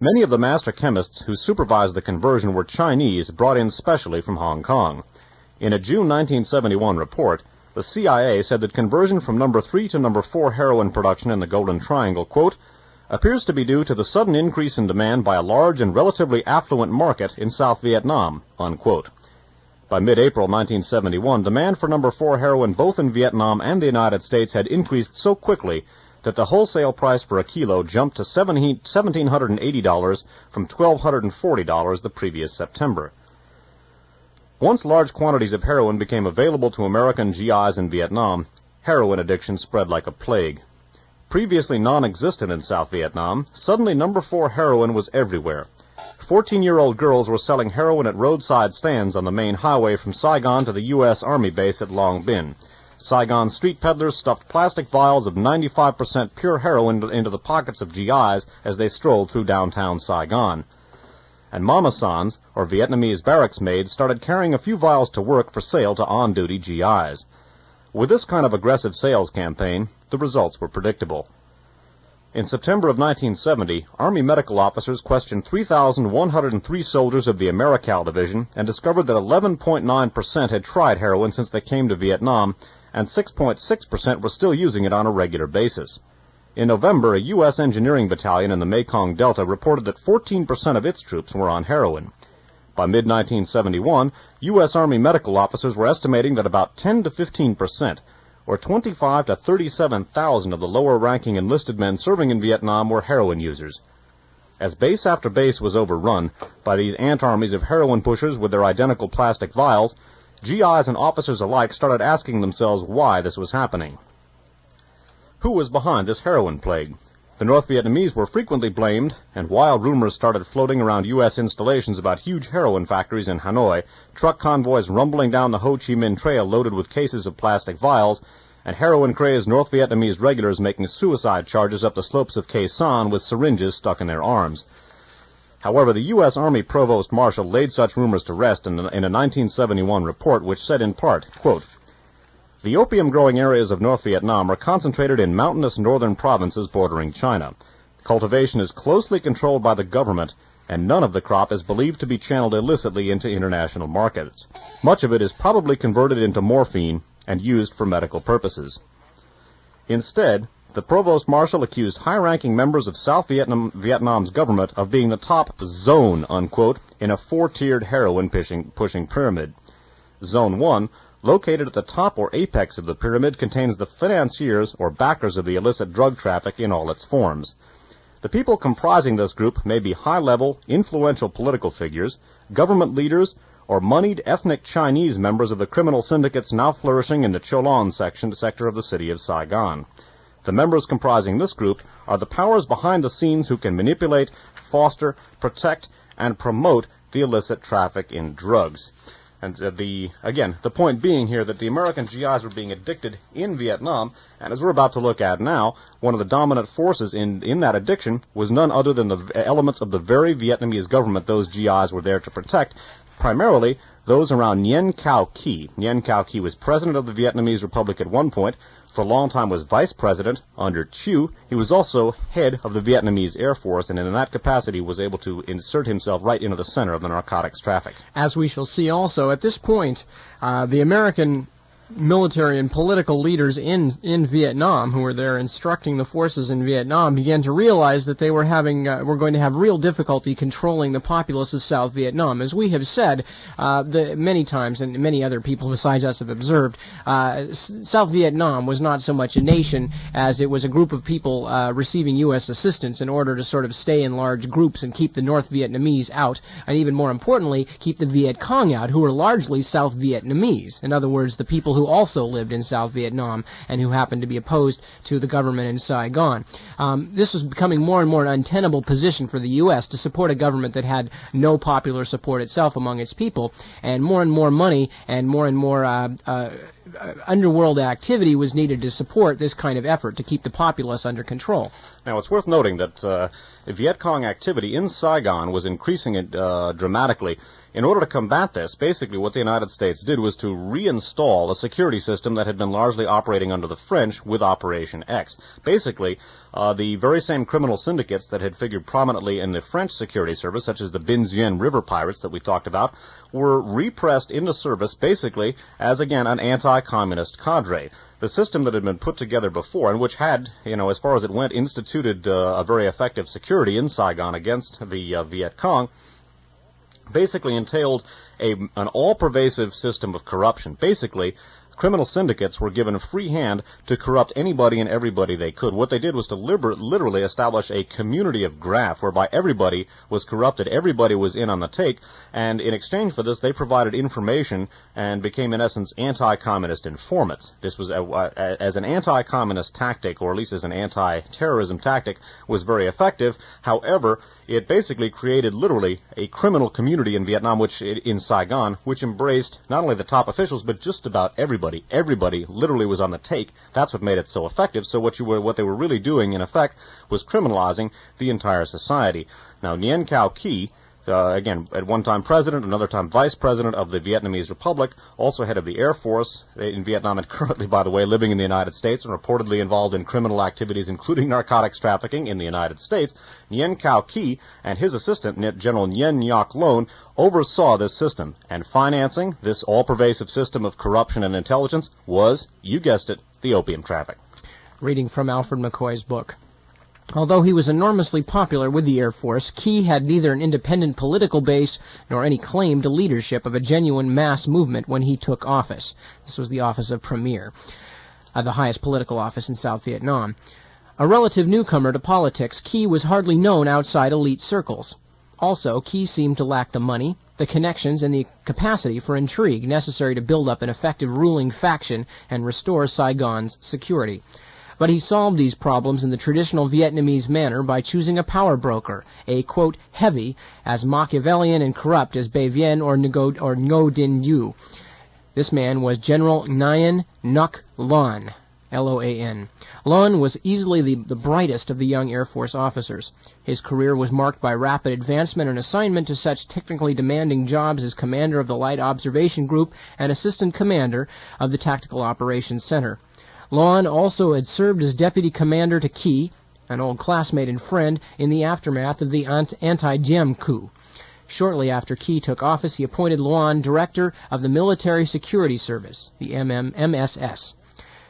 Many of the master chemists who supervised the conversion were Chinese, brought in specially from Hong Kong. In a June 1971 report, the CIA said that conversion from number 3 to number 4 heroin production in the Golden Triangle, quote, appears to be due to the sudden increase in demand by a large and relatively affluent market in South Vietnam, unquote. By mid-April 1971, demand for number 4 heroin both in Vietnam and the United States had increased so quickly that the wholesale price for a kilo jumped to $1,780 from $1,240 the previous September. Once large quantities of heroin became available to American GIs in Vietnam, heroin addiction spread like a plague. Previously non-existent in South Vietnam, suddenly number 4 heroin was everywhere. 14-year-old girls were selling heroin at roadside stands on the main highway from Saigon to the U.S. Army base at Long Binh. Saigon street peddlers stuffed plastic vials of 95% pure heroin into the pockets of GIs as they strolled through downtown Saigon. And mama-sans, or Vietnamese barracks maids, started carrying a few vials to work for sale to on-duty GIs. With this kind of aggressive sales campaign, the results were predictable. In September of 1970, Army medical officers questioned 3,103 soldiers of the Americal Division and discovered that 11.9% had tried heroin since they came to Vietnam, and 6.6% were still using it on a regular basis. In November, a U.S. engineering battalion in the Mekong Delta reported that 14% of its troops were on heroin. By mid-1971, U.S. Army medical officers were estimating that about 10 to 15%, or 25 to 37,000 of the lower-ranking enlisted men serving in Vietnam were heroin users. As base after base was overrun by these ant armies of heroin pushers with their identical plastic vials, GIs and officers alike started asking themselves why this was happening. Who was behind this heroin plague? The North Vietnamese were frequently blamed, and wild rumors started floating around U.S. installations about huge heroin factories in Hanoi, truck convoys rumbling down the Ho Chi Minh Trail loaded with cases of plastic vials, and heroin-crazed North Vietnamese regulars making suicide charges up the slopes of Khe Sanh with syringes stuck in their arms. However, the U.S. Army Provost Marshal laid such rumors to rest in a 1971 report which said in part, quote, the opium-growing areas of North Vietnam are concentrated in mountainous northern provinces bordering China. Cultivation is closely controlled by the government, and none of the crop is believed to be channeled illicitly into international markets. Much of it is probably converted into morphine and used for medical purposes. Instead, the Provost Marshal accused high-ranking members of South Vietnam's government of being the top zone, unquote, in a 4-tiered heroin-pushing pyramid. Zone 1, located at the top or apex of the pyramid, contains the financiers or backers of the illicit drug traffic in all its forms. The people comprising this group may be high-level, influential political figures, government leaders, or moneyed ethnic Chinese members of the criminal syndicates now flourishing in the Cholon sector of the city of Saigon. The members comprising this group are the powers behind the scenes who can manipulate, foster, protect, and promote the illicit traffic in drugs. And the point being here that the American GIs were being addicted in Vietnam, and as we're about to look at now, one of the dominant forces in that addiction was none other than the elements of the very Vietnamese government those GIs were there to protect, primarily those around Nguyen Cao Ky. Nguyen Cao Ky was president of the Vietnamese Republic at one point, for a long time was vice president under Thieu. He was also head of the Vietnamese Air Force, and in that capacity was able to insert himself right into the center of the narcotics traffic. As we shall see also, at this point, the American military and political leaders in Vietnam, who were there instructing the forces in Vietnam, began to realize that they were going to have real difficulty controlling the populace of South Vietnam. As we have said many times, and many other people besides us have observed, South Vietnam was not so much a nation as it was a group of people receiving U.S. assistance in order to sort of stay in large groups and keep the North Vietnamese out, and even more importantly, keep the Viet Cong out, who were largely South Vietnamese. In other words, the people who also lived in South Vietnam and who happened to be opposed to the government in Saigon. This was becoming more and more an untenable position for the U.S. to support a government that had no popular support itself among its people, and more money and more underworld activity was needed to support this kind of effort to keep the populace under control. Now, it's worth noting that Viet Cong activity in Saigon was increasing dramatically In order to combat this, basically what the United States did was to reinstall a security system that had been largely operating under the French with Operation X. Basically, the very same criminal syndicates that had figured prominently in the French security service, such as the Binzien River Pirates that we talked about, were repressed into service basically as, again, an anti-communist cadre. The system that had been put together before, and which had, as far as it went, instituted a very effective security in Saigon against the Viet Cong, basically entailed an all-pervasive system of corruption. Basically, criminal syndicates were given a free hand to corrupt anybody and everybody they could. What they did was to literally establish a community of graft whereby everybody was corrupted, everybody was in on the take, and in exchange for this they provided information and became in essence anti-communist informants. This was, as an anti-communist tactic, or at least as an anti-terrorism tactic, was very effective. However, it basically created literally a criminal community in Vietnam, in Saigon, which embraced not only the top officials but just about everybody. Everybody literally was on the take. That's what made it so effective. So what they were really doing, in effect, was criminalizing the entire society. Now, Nguyen Cao Ky, again, at one time president, another time vice president of the Vietnamese Republic, also head of the Air Force in Vietnam, and currently, by the way, living in the United States and reportedly involved in criminal activities, including narcotics trafficking in the United States. Nguyen Cao Ky and his assistant, General Nguyen Ngoc Loan, oversaw this system, and financing this all-pervasive system of corruption and intelligence was, you guessed it, the opium traffic. Reading from Alfred McCoy's book. Although he was enormously popular with the Air Force, Ky had neither an independent political base nor any claim to leadership of a genuine mass movement when he took office. This was the office of Premier, the highest political office in South Vietnam. A relative newcomer to politics, Ky was hardly known outside elite circles. Also, Ky seemed to lack the money, the connections, and the capacity for intrigue necessary to build up an effective ruling faction and restore Saigon's security. But he solved these problems in the traditional Vietnamese manner by choosing a power broker, a, quote, heavy, as Machiavellian and corrupt as Bay Vien or Ngo Dinh Yu. This man was General Nguyen Ngoc Loan, L-O-A-N. Loan was easily the brightest of the young Air Force officers. His career was marked by rapid advancement and assignment to such technically demanding jobs as commander of the Light Observation Group and assistant commander of the Tactical Operations Center. Loan also had served as deputy commander to Ky, an old classmate and friend, in the aftermath of the anti-Diem coup. Shortly after Ky took office, he appointed Loan director of the Military Security Service, the MSS.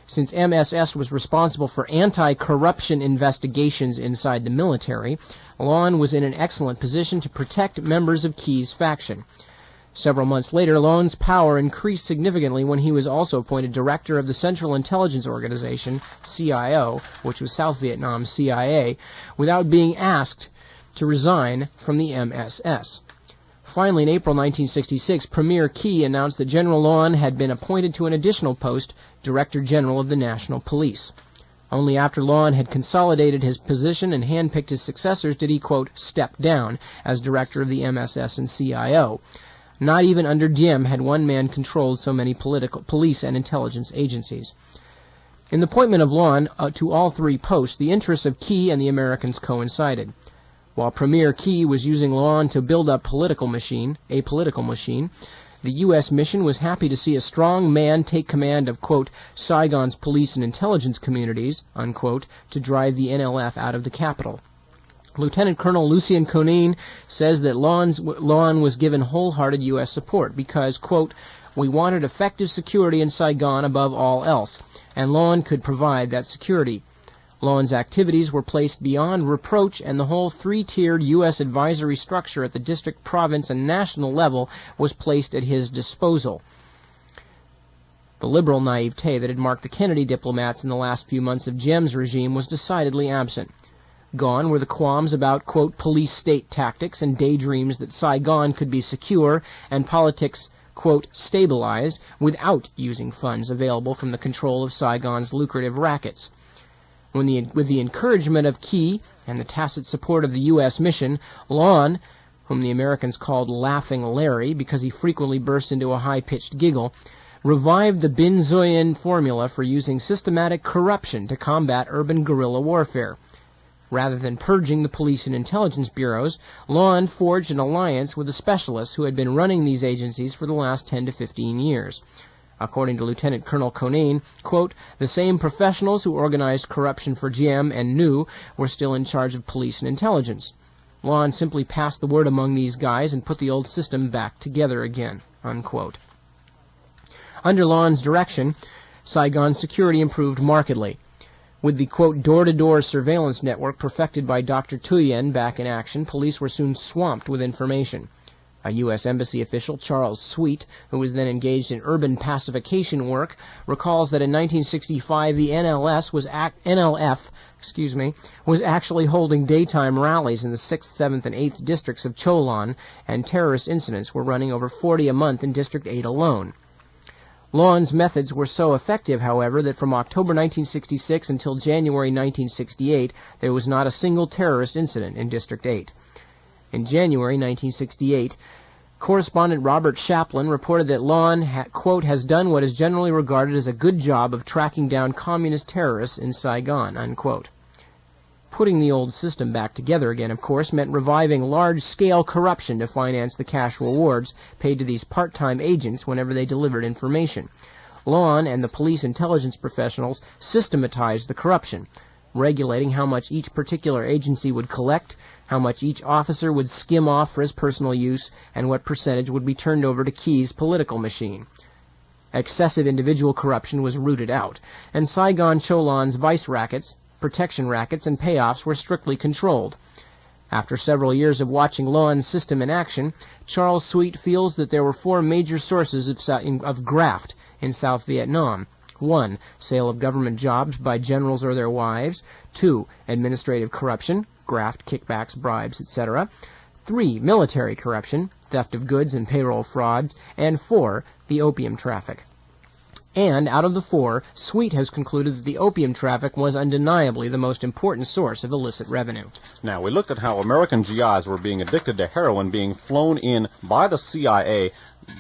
Since MSS was responsible for anti-corruption investigations inside the military, Loan was in an excellent position to protect members of Ky's faction. Several months later, Loan's power increased significantly when he was also appointed director of the Central Intelligence Organization, CIO, which was South Vietnam's CIA, without being asked to resign from the MSS. Finally, in April 1966, Premier Ky announced that General Loan had been appointed to an additional post, Director General of the National Police. Only after Loan had consolidated his position and handpicked his successors did he, quote, step down as director of the MSS and CIO. Not even under Diem had one man controlled so many police and intelligence agencies. In the appointment of Loan to all three posts, the interests of Ky and the Americans coincided. While Premier Ky was using Loan to build up a political machine, the U.S. mission was happy to see a strong man take command of, quote, Saigon's police and intelligence communities, unquote, to drive the NLF out of the capital. Lieutenant Colonel Lucien Conin says that Loan was given wholehearted U.S. support because, quote, we wanted effective security in Saigon above all else, and Loan could provide that security. Loan's activities were placed beyond reproach, and the whole three-tiered U.S. advisory structure at the district, province, and national level was placed at his disposal. The liberal naivete that had marked the Kennedy diplomats in the last few months of Diem's regime was decidedly absent. Gone were the qualms about, quote, police state tactics and daydreams that Saigon could be secure and politics, quote, stabilized without using funds available from the control of Saigon's lucrative rackets. With the encouragement of Ky and the tacit support of the U.S. mission, Loan, whom the Americans called Laughing Larry because he frequently burst into a high-pitched giggle, revived the Bin Xuyen formula for using systematic corruption to combat urban guerrilla warfare. Rather than purging the police and intelligence bureaus, Lon forged an alliance with the specialists who had been running these agencies for the last 10 to 15 years. According to Lieutenant Colonel Conane, quote, the same professionals who organized corruption for GM and NU were still in charge of police and intelligence. Lon simply passed the word among these guys and put the old system back together again, unquote. Under Lon's direction, Saigon security improved markedly. With the, quote, door-to-door surveillance network perfected by Dr. Tuyen back in action, police were soon swamped with information. A U.S. Embassy official, Charles Sweet, who was then engaged in urban pacification work, recalls that in 1965 the NLF was actually holding daytime rallies in the 6th, 7th, and 8th districts of Cholon, and terrorist incidents were running over 40 a month in District 8 alone. Lon's methods were so effective, however, that from October 1966 until January 1968, there was not a single terrorist incident in District 8. In January 1968, correspondent Robert Chaplin reported that Lon, quote, has done what is generally regarded as a good job of tracking down communist terrorists in Saigon, unquote. Putting the old system back together again, of course, meant reviving large-scale corruption to finance the cash rewards paid to these part-time agents whenever they delivered information. Lon and the police intelligence professionals systematized the corruption, regulating how much each particular agency would collect, how much each officer would skim off for his personal use, and what percentage would be turned over to Key's political machine. Excessive individual corruption was rooted out, and Saigon Cholon's vice rackets, protection rackets, and payoffs were strictly controlled. After several years of watching Lon's system in action, Charles Sweet feels that there were four major sources of graft in South Vietnam. 1. Sale of government jobs by generals or their wives. 2. Administrative corruption, graft, kickbacks, bribes, etc. 3. Military corruption, theft of goods and payroll frauds. And 4. The opium traffic. And out of the 4, Sweet has concluded that the opium traffic was undeniably the most important source of illicit revenue. Now, we looked at how American GIs were being addicted to heroin being flown in by the CIA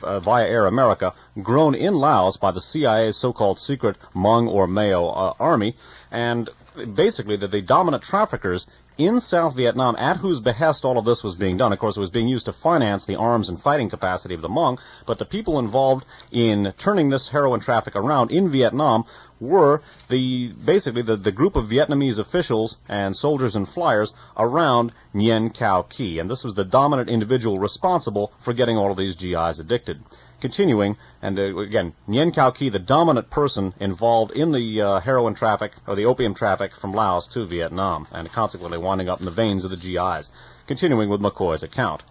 via Air America, grown in Laos by the CIA's so-called secret Hmong or Mao army, and basically that the dominant traffickers in South Vietnam, at whose behest all of this was being done. Of course, it was being used to finance the arms and fighting capacity of the Hmong, but the people involved in turning this heroin traffic around in Vietnam were basically the group of Vietnamese officials and soldiers and flyers around Nguyen Cao Ky, and this was the dominant individual responsible for getting all of these GIs addicted. Continuing, and again, Nguyen Cao Ky, the dominant person involved in the heroin traffic, or the opium traffic from Laos to Vietnam, and consequently winding up in the veins of the GIs. Continuing with McCoy's account.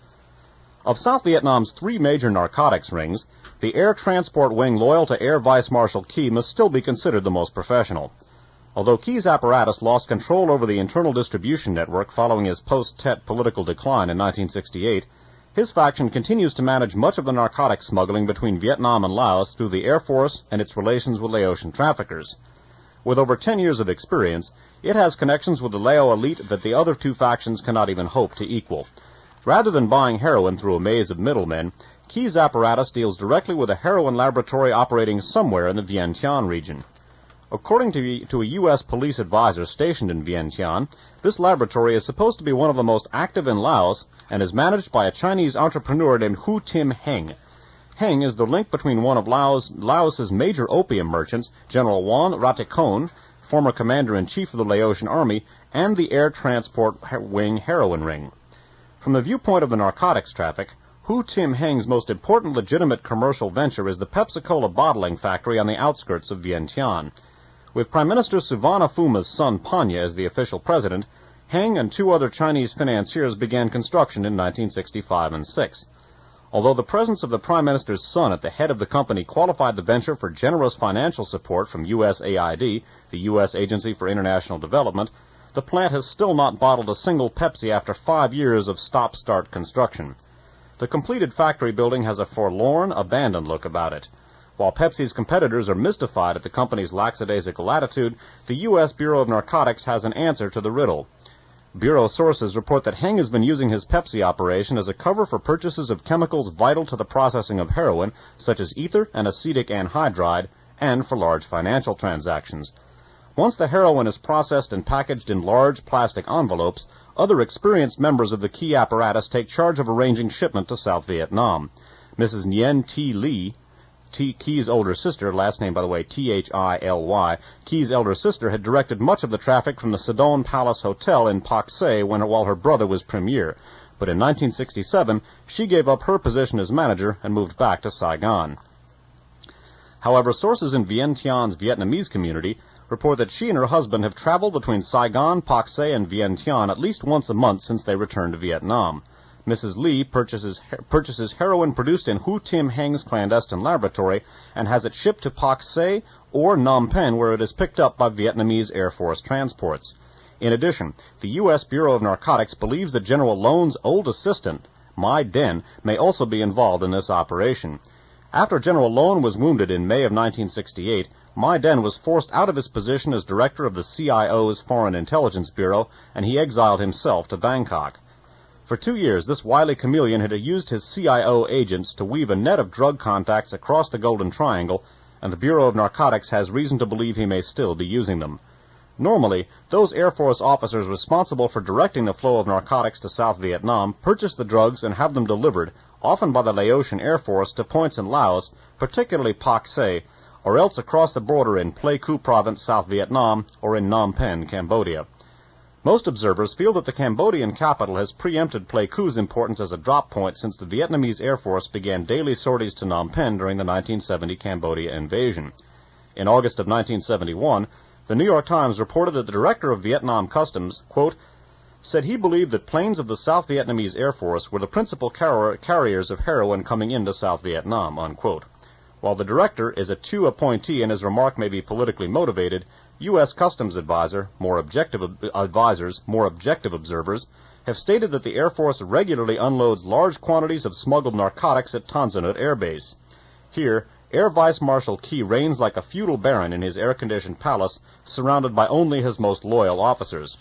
Of South Vietnam's 3 major narcotics rings, the Air Transport Wing loyal to Air Vice Marshal Ky must still be considered the most professional. Although Key's apparatus lost control over the internal distribution network following his post-Tet political decline in 1968, his faction continues to manage much of the narcotics smuggling between Vietnam and Laos through the Air Force and its relations with Laotian traffickers. With over 10 years of experience, it has connections with the Lao elite that the other 2 factions cannot even hope to equal. Rather than buying heroin through a maze of middlemen, Key's apparatus deals directly with a heroin laboratory operating somewhere in the Vientiane region. According to a U.S. police advisor stationed in Vientiane, this laboratory is supposed to be one of the most active in Laos and is managed by a Chinese entrepreneur named Hu Tim Heng. Heng is the link between one of Laos's major opium merchants, General Juan Ratikon, former commander-in-chief of the Laotian army, and the Air Transport Wing heroin ring. From the viewpoint of the narcotics traffic, Hu Tim Heng's most important legitimate commercial venture is the Pepsi-Cola bottling factory on the outskirts of Vientiane. With Prime Minister Suvarna Phuma's son Panya as the official president, Heng and 2 other Chinese financiers began construction in 1965 and 6. Although the presence of the Prime Minister's son at the head of the company qualified the venture for generous financial support from USAID, the U.S. Agency for International Development, the plant has still not bottled a single Pepsi after 5 years of stop-start construction. The completed factory building has a forlorn, abandoned look about it. While Pepsi's competitors are mystified at the company's lackadaisical attitude, the U.S. Bureau of Narcotics has an answer to the riddle. Bureau sources report that Heng has been using his Pepsi operation as a cover for purchases of chemicals vital to the processing of heroin, such as ether and acetic anhydride, and for large financial transactions. Once the heroin is processed and packaged in large plastic envelopes, other experienced members of the Key apparatus take charge of arranging shipment to South Vietnam. Mrs. Nguyen Thi Ly, Key's older sister, last name, by the way, Thily, Key's elder sister had directed much of the traffic from the Saigon Palace Hotel in Pak Se while her brother was premier. But in 1967, she gave up her position as manager and moved back to Saigon. However, sources in Vientiane's Vietnamese community report that she and her husband have traveled between Saigon, Pak Se, and Vientiane at least once a month since they returned to Vietnam. Mrs. Lee purchases heroin produced in Hu Tim Heng's clandestine laboratory and has it shipped to Pak Se or Phnom Penh, where it is picked up by Vietnamese Air Force transports. In addition, the U.S. Bureau of Narcotics believes that General Loan's old assistant, Mai Den, may also be involved in this operation. After General Loan was wounded in May of 1968, Mai Den was forced out of his position as director of the CIO's Foreign Intelligence Bureau, and he exiled himself to Bangkok. For 2 years, this wily chameleon had used his CIO agents to weave a net of drug contacts across the Golden Triangle, and the Bureau of Narcotics has reason to believe he may still be using them. Normally, those Air Force officers responsible for directing the flow of narcotics to South Vietnam purchase the drugs and have them delivered, often by the Laotian Air Force, to points in Laos, particularly Pak Se, or else across the border in Pleiku Province, South Vietnam, or in Phnom Penh, Cambodia. Most observers feel that the Cambodian capital has preempted Pleiku's importance as a drop point since the Vietnamese Air Force began daily sorties to Phnom Penh during the 1970 Cambodia invasion. In August of 1971, the New York Times reported that the director of Vietnam Customs, quote, said he believed that planes of the South Vietnamese Air Force were the principal carriers of heroin coming into South Vietnam, unquote. While the director is a Tu appointee and his remark may be politically motivated, U.S. Customs more objective observers, have stated that the Air Force regularly unloads large quantities of smuggled narcotics at Tan Son Nhut Air Base. Here, Air Vice Marshal Key reigns like a feudal baron in his air-conditioned palace, surrounded by only his most loyal officers.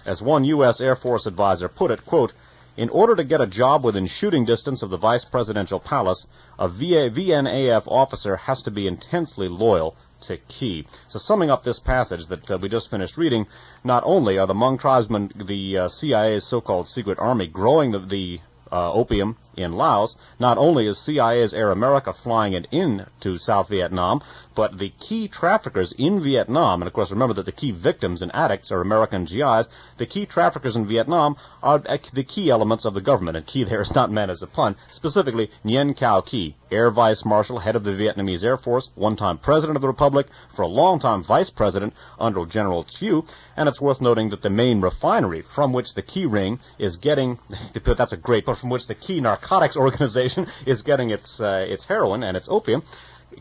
As one U.S. Air Force advisor put it, quote, in order to get a job within shooting distance of the vice presidential palace, a VNAF officer has to be intensely loyal to Key. So summing up this passage that we just finished reading, not only are the Hmong tribesmen, the CIA's so-called secret army, growing the opium in Laos, not only is CIA's Air America flying it into South Vietnam, but the key traffickers in Vietnam, and of course remember that the key victims and addicts are American GIs, the key traffickers in Vietnam are the key elements of the government, and key there is not meant as a pun, specifically Nguyen Cao Ky, Air Vice Marshal, head of the Vietnamese Air Force, one-time President of the Republic, for a long-time Vice President under General Thieu, and it's worth noting that the main refinery from which the Key ring is getting, that's a great, but from which the Key Narcotics Organization is getting its heroin and its opium,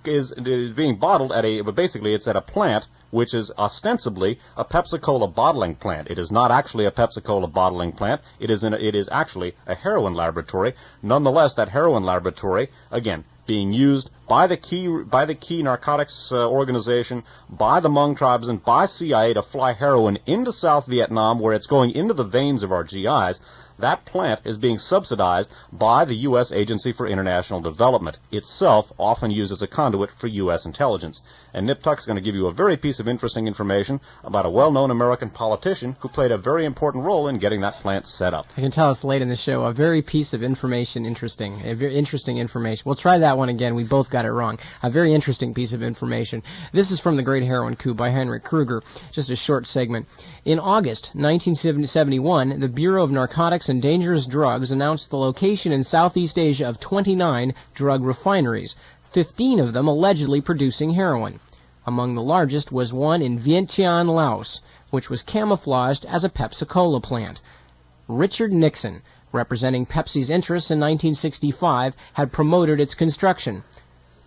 is being bottled basically it's at a plant which is ostensibly a Pepsi-Cola bottling plant. It is not actually a Pepsi-Cola bottling plant. It is actually a heroin laboratory. Nonetheless, that heroin laboratory, again, being used by the Key Narcotics Organization, by the Hmong tribes, and by CIA to fly heroin into South Vietnam, where it's going into the veins of our GIs. That plant is being subsidized by the U.S. Agency for International Development, itself often used as a conduit for U.S. intelligence. And Nip Tuck's going to give you a very piece of interesting information about a well-known American politician who played a very important role in getting that plant set up. I can tell it's late in the show. A very piece of information, a very interesting information. We'll try that one again. We both got it wrong. A very interesting piece of information. This is from The Great Heroin Coup by Heinrich Kruger. Just a short segment. In August 1971, the Bureau of Narcotics and Dangerous Drugs announced the location in Southeast Asia of 29 drug refineries, 15 of them allegedly producing heroin. Among the largest was one in Vientiane, Laos, which was camouflaged as a Pepsi-Cola plant. Richard Nixon, representing Pepsi's interests in 1965, had promoted its construction.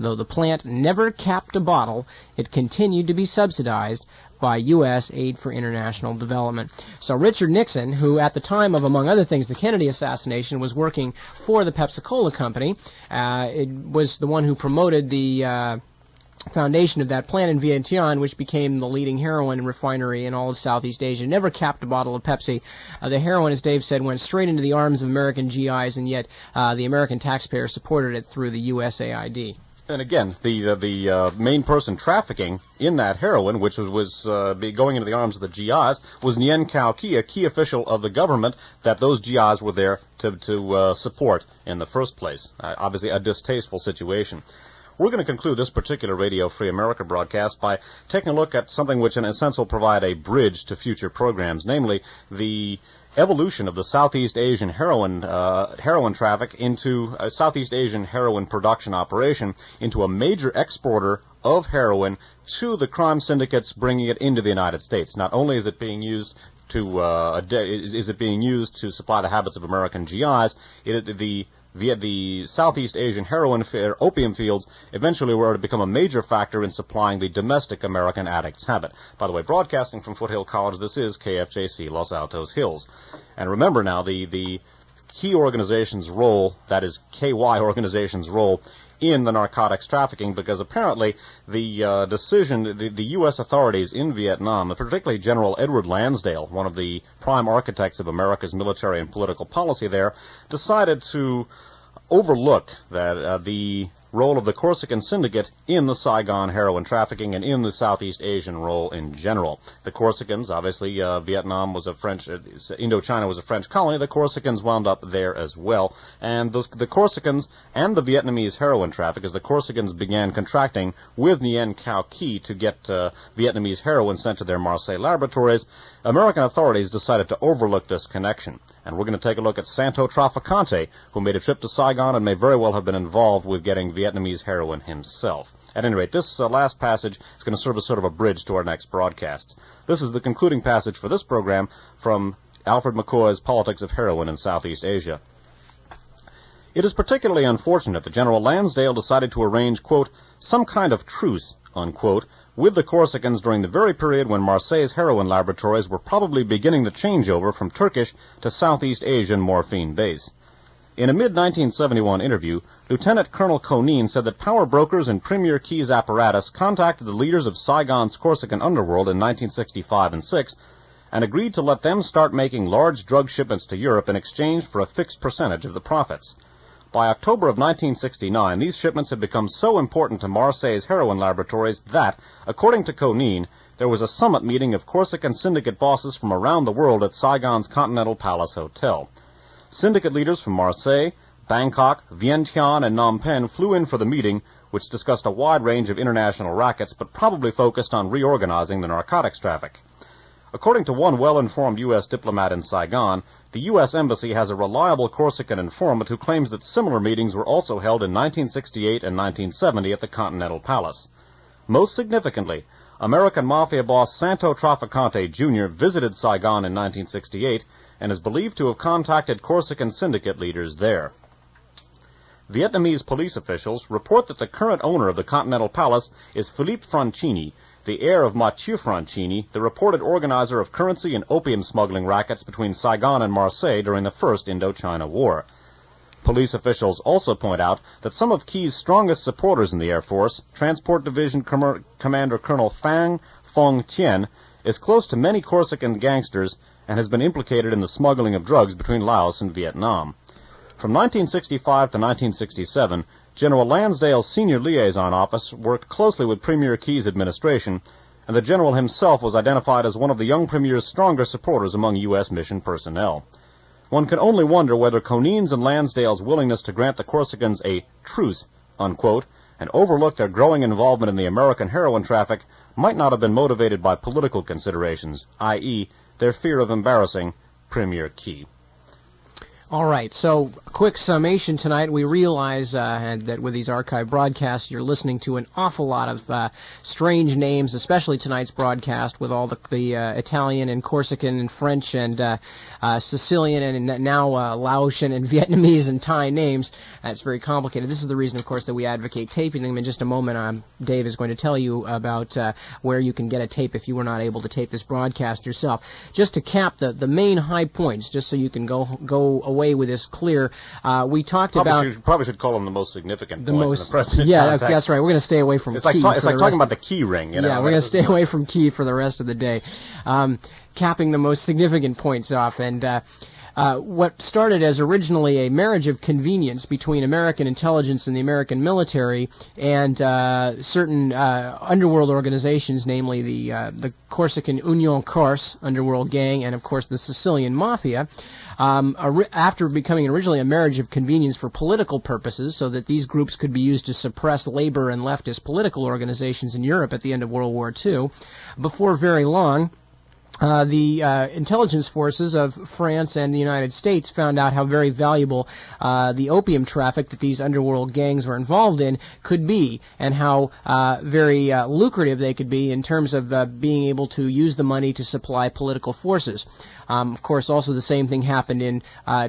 Though the plant never capped a bottle, it continued to be subsidized by U.S. Aid for International Development. So Richard Nixon, who at the time of, among other things, the Kennedy assassination, was working for the Pepsi-Cola company, it was the one who promoted the foundation of that plant in Vientiane, which became the leading heroin refinery in all of Southeast Asia. Never capped a bottle of Pepsi. The heroin, as Dave said, went straight into the arms of American GIs, and yet the American taxpayer supported it through the USAID. And again, the main person trafficking in that heroin, which was going into the arms of the GIs, was Nguyen Cao Ky, a key official of the government that those GIs were there to support in the first place. Obviously, a distasteful situation. We're going to conclude this particular Radio Free America broadcast by taking a look at something which, in a sense, will provide a bridge to future programs, namely the evolution of the Southeast Asian heroin traffic into a Southeast Asian heroin production operation into a major exporter of heroin to the crime syndicates bringing it into the United States. Not only is it being used to supply the habits of American GIs, via the Southeast Asian heroin opium fields, eventually were to become a major factor in supplying the domestic American addict's habit. By the way, broadcasting from Foothill College, this is KFJC Los Altos Hills. And remember now, the key organization's role, that is KY organization's role, in the narcotics trafficking, because apparently the the U.S. authorities in Vietnam, particularly General Edward Lansdale, one of the prime architects of America's military and political policy there, decided to overlook the role of the Corsican syndicate in the Saigon heroin trafficking and in the Southeast Asian role in general. The Corsicans, obviously, Vietnam was a French, Indochina was a French colony. The Corsicans wound up there as well. And the Corsicans and the Vietnamese heroin traffickers, the Corsicans began contracting with Nguyen Cao Ky to get Vietnamese heroin sent to their Marseille laboratories. American authorities decided to overlook this connection. And we're going to take a look at Santo Trafficante, who made a trip to Saigon and may very well have been involved with getting Vietnamese heroin himself. At any rate, this last passage is going to serve as sort of a bridge to our next broadcasts. This is the concluding passage for this program from Alfred McCoy's Politics of Heroin in Southeast Asia. It is particularly unfortunate that General Lansdale decided to arrange, quote, some kind of truce, unquote, with the Corsicans during the very period when Marseille's heroin laboratories were probably beginning the changeover from Turkish to Southeast Asian morphine base. In a mid-1971 interview, Lieutenant Colonel Conin said that power brokers in Premier Key's apparatus contacted the leaders of Saigon's Corsican underworld in 1965 and 6 and agreed to let them start making large drug shipments to Europe in exchange for a fixed percentage of the profits. By October of 1969, these shipments had become so important to Marseille's heroin laboratories that, according to Conin, there was a summit meeting of Corsican syndicate bosses from around the world at Saigon's Continental Palace Hotel. Syndicate leaders from Marseille, Bangkok, Vientiane, and Phnom Penh flew in for the meeting, which discussed a wide range of international rackets, but probably focused on reorganizing the narcotics traffic. According to one well-informed U.S. diplomat in Saigon, the U.S. Embassy has a reliable Corsican informant who claims that similar meetings were also held in 1968 and 1970 at the Continental Palace. Most significantly, American Mafia boss Santo Trafficante Jr. visited Saigon in 1968 and is believed to have contacted Corsican syndicate leaders there. Vietnamese police officials report that the current owner of the Continental Palace is Philippe Francini, the heir of Mathieu Francini, the reported organizer of currency and opium smuggling rackets between Saigon and Marseille during the First Indochina War. Police officials also point out that some of Key's strongest supporters in the Air Force, Transport Division Commander Colonel Phang Phong Tien, is close to many Corsican gangsters and has been implicated in the smuggling of drugs between Laos and Vietnam. From 1965 to 1967, General Lansdale's senior liaison office worked closely with Premier Key's administration, and the general himself was identified as one of the young premier's stronger supporters among U.S. mission personnel. One can only wonder whether Conin's and Lansdale's willingness to grant the Corsicans a truce, unquote, and overlook their growing involvement in the American heroin traffic might not have been motivated by political considerations, i.e., their fear of embarrassing Premier Key. All right, so quick summation tonight. We realize that with these archive broadcasts, you're listening to an awful lot of strange names, especially tonight's broadcast with all the Italian and Corsican and French and Sicilian and now Laotian and Vietnamese and Thai names. It's very complicated. This is the reason, of course, that we advocate taping them. In just a moment, Dave is going to tell you about where you can get a tape if you were not able to tape this broadcast yourself. Just to cap the main high points, just so you can go away with this clear. We talked probably should call them the most significant points in the present context. That's right. We're going to stay away from it's key. It's like talking about the key ring. You know? Yeah, we're going to stay away from key for the rest of the day. Capping the most significant points off. And what started as originally a marriage of convenience between American intelligence and the American military and certain underworld organizations, namely the Corsican Union Corse underworld gang and, of course, the Sicilian Mafia, after becoming originally a marriage of convenience for political purposes, so that these groups could be used to suppress labor and leftist political organizations in Europe at the end of World War II, before very long, the intelligence forces of France and the United States found out how very valuable the opium traffic that these underworld gangs were involved in could be, and how very lucrative they could be in terms of being able to use the money to supply political forces. Of course, also the same thing happened in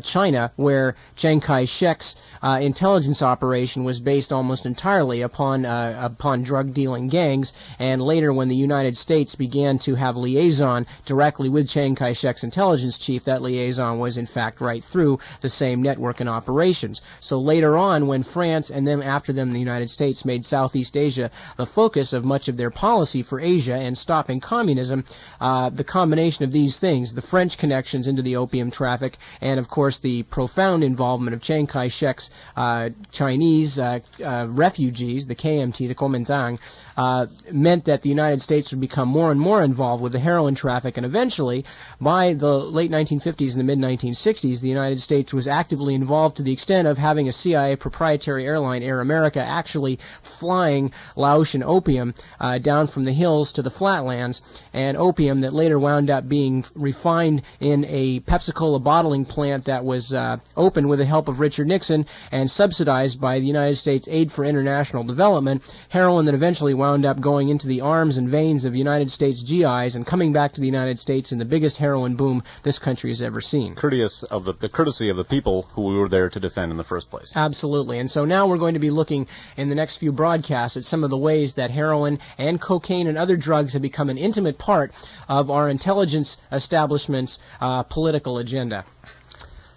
China, where Chiang Kai-shek's intelligence operation was based almost entirely upon drug-dealing gangs, and later when the United States began to have liaison directly with Chiang Kai-shek's intelligence chief, that liaison was in fact right through the same network and operations. So later on, when France and then after them the United States made Southeast Asia the focus of much of their policy for Asia and stopping communism, the combination of these things, the French connections into the opium traffic, and of course the profound involvement of Chiang Kai-shek's Chinese refugees, the KMT, the Kuomintang, meant that the United States would become more and more involved with the heroin traffic, and eventually, by the late 1950s and the mid-1960s, the United States was actively involved to the extent of having a CIA proprietary airline, Air America, actually flying Laotian opium down from the hills to the flatlands, and opium that later wound up being refined in a Pepsi-Cola bottling plant that was opened with the help of Richard Nixon and subsidized by the United States Aid for International Development, heroin that eventually wound up going into the arms and veins of United States GIs and coming back to the United States in the biggest heroin boom this country has ever seen. Courteous of the courtesy of the people who we were there to defend in the first place. Absolutely. And so now we're going to be looking in the next few broadcasts at some of the ways that heroin and cocaine and other drugs have become an intimate part of our intelligence establishment's political agenda.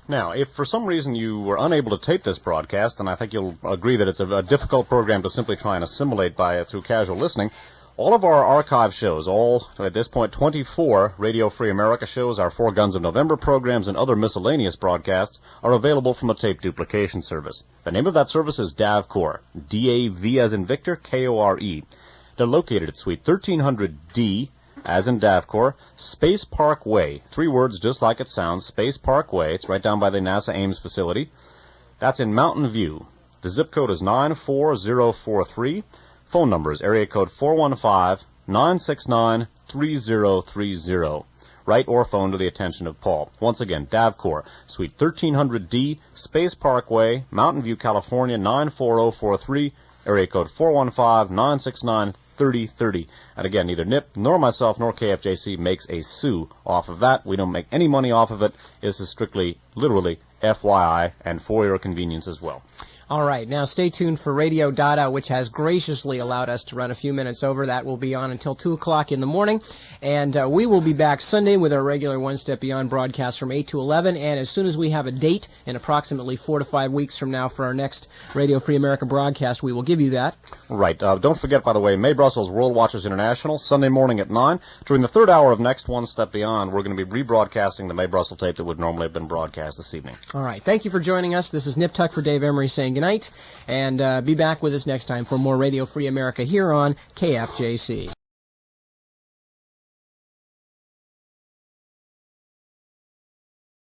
Now, if for some reason you were unable to tape this broadcast, and I think you'll agree that it's a difficult program to simply try and assimilate through casual listening, all of our archive shows, all, at this point, 24 Radio Free America shows, our Four Guns of November programs, and other miscellaneous broadcasts are available from the tape duplication service. The name of that service is DAVCORE, D-A-V as in Victor, K-O-R-E. They're located at Suite 1300D, as in DAVCORE, Space Park Way. 3 words just like it sounds, Space Park Way. It's right down by the NASA Ames facility. That's in Mountain View. The zip code is 94043. Phone number is area code 415-969-3030. Write or phone to the attention of Paul. Once again, DAVCORE, Suite 1300D, Space Park Way, Mountain View, California, 94043, area code 415-969-3030. And again, neither Nip nor myself nor KFJC makes a sou off of that. We don't make any money off of it. This is strictly, literally, FYI, and for your convenience as well. All right, now stay tuned for Radio Dada, which has graciously allowed us to run a few minutes over. That will be on until 2 o'clock in the morning. And we will be back Sunday with our regular One Step Beyond broadcast from 8 to 11. And as soon as we have a date, in approximately 4 to 5 weeks from now for our next Radio Free America broadcast, we will give you that. Right. Don't forget, by the way, May Brussels World Watchers International, Sunday morning at 9. During the third hour of next One Step Beyond, we're going to be rebroadcasting the May Brussels tape that would normally have been broadcast this evening. All right. Thank you for joining us. This is Nip Tuck for Dave Emory saying goodnight. And be back with us next time for more Radio Free America here on KFJC.